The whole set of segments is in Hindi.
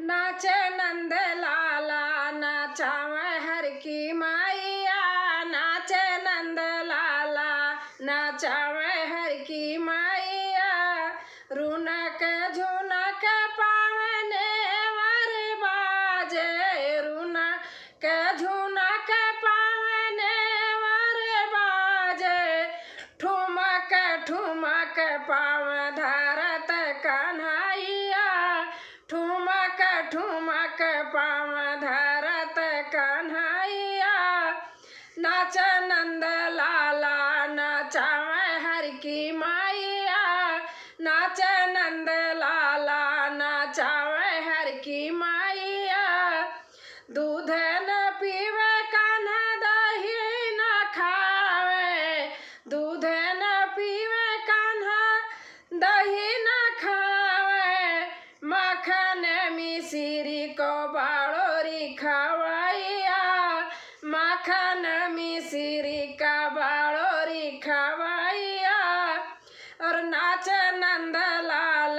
नाचे नंद लाला नाचावे हर की मैया, नाचे नंद लाला नाचावे हर की मैया। रुनक झुनक पावने वर बाजे, रुनक झुनक पावने वर बाजे। ठुमक ठुमक पाव धरत कन्हैया, ठुमक ठुमक पाव धरत कन्हैया। नाच नंद लाला नाचावे हर की मैया, नाच नंद लाला नाचावे हर की मैया। दूध न पीवे कान्हा दही न खावे, दूध न पीवे कान्हा दही न खावे। मखन मिश्री को बाड़ोरी खवैया, मखन मिश्री का बाड़ोरी खवैया। और नाच नंद लाल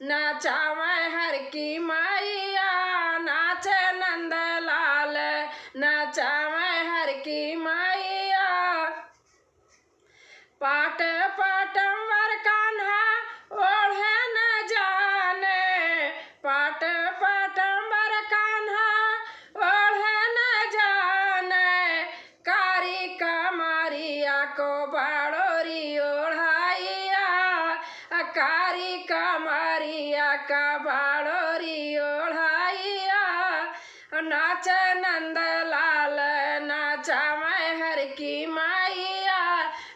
नाचावे हर की मैया, नाच नंद लाल नाचावे हर की मैया। पाट पाटंबर कान्हा ओढ़े न जाने, पाट पाटंबर कान्हा ओढ़े न जाने। कारी कमरिया को बाड़ोरी ओढ़ाइया, कारी कमरिया का बाड़ोरी ओढ़ाइया। नाच नंद लाल नाचावे हर की मैया,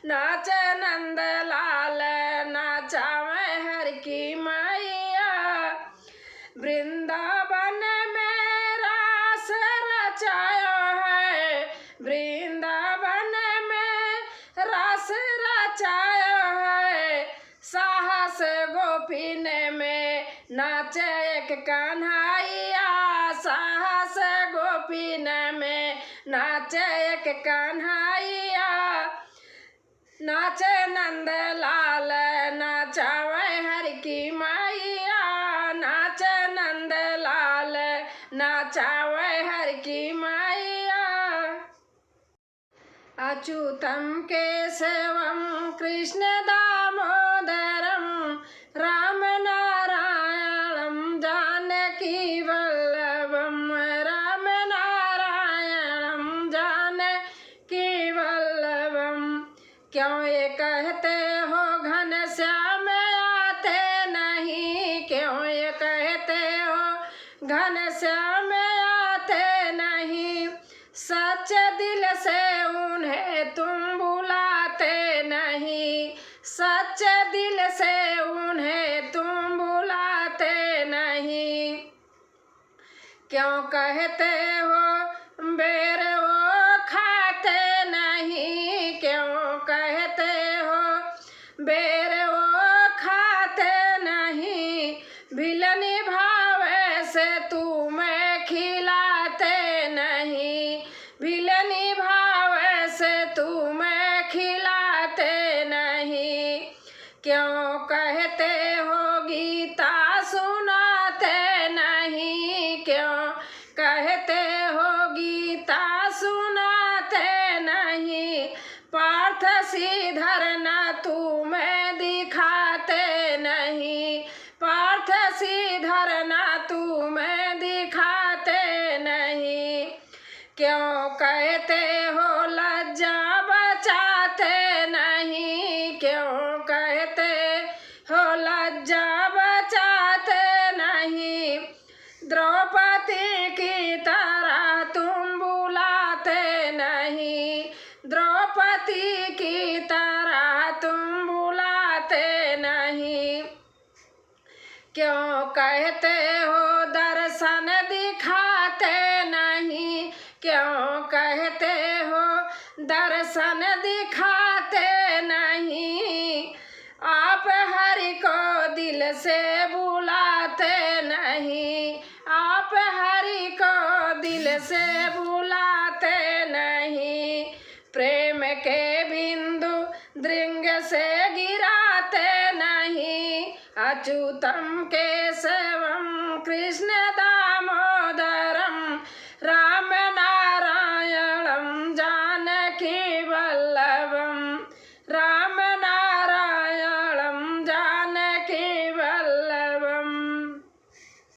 नाच नंद लाल नाचावे हर की मैया। वृंदावन में रास रचायो है, वृंदावन में रास रचायो है। साहस गोपीन में नाचे एक कन्हैया, साहस गोपीन में नाचे एक कन्हैया। नाचे नंद लाल नाचावे हर की मैया, नाचे नंद लाल नाचावे हर की मैया। अच्युतं केशवं कृष्ण दामोदरं, राम नारायणं जानकी वल्लभं, राम नारायणं जानकी वल्लभं। क्यों ये कहते हो घनश्याम आते नहीं, क्यों ये कहते हो घनश्याम आते नहीं। सच्चे दिल से उन्हें तुम बुलाते नहीं, सच्चे दिल से उन्हें तुम बुलाते नहीं। क्यों कहते हो बेर वो खाते नहीं, क्यों कहते हो बेर वो खाते नहीं। भिलनी भावे से तुम्हें खिलाते नहीं, भिलनी भावे से तुम्हें खिलाते नहीं। क्यों कहते हो गीता सुनाते नहीं, क्यों कहते हो गीता सुनाते नहीं। पार्थ श्रीधर न तुम्हें दिखाते नहीं, पार्थ श्रीधर न तुम्हें दिखाते नहीं। क्यों कहते हो लज्जा बचाते नहीं, क्यों कहते हो लज्जा बचाते नहीं। द्रौपदी की तरह तुम बुलाते नहीं, द्रौपदी की तरह तुम बुलाते नहीं। क्यों कहते हो दर्शन दिखाते नहीं, क्यों कहते हो दर्शन दिखाते नहीं। आप हरि को दिल से बुलाते नहीं, आप हरि को दिल से बुलाते नहीं। प्रेम के बिंदु दृंग से गिराते नहीं, अच्युतं केशवं कृष्ण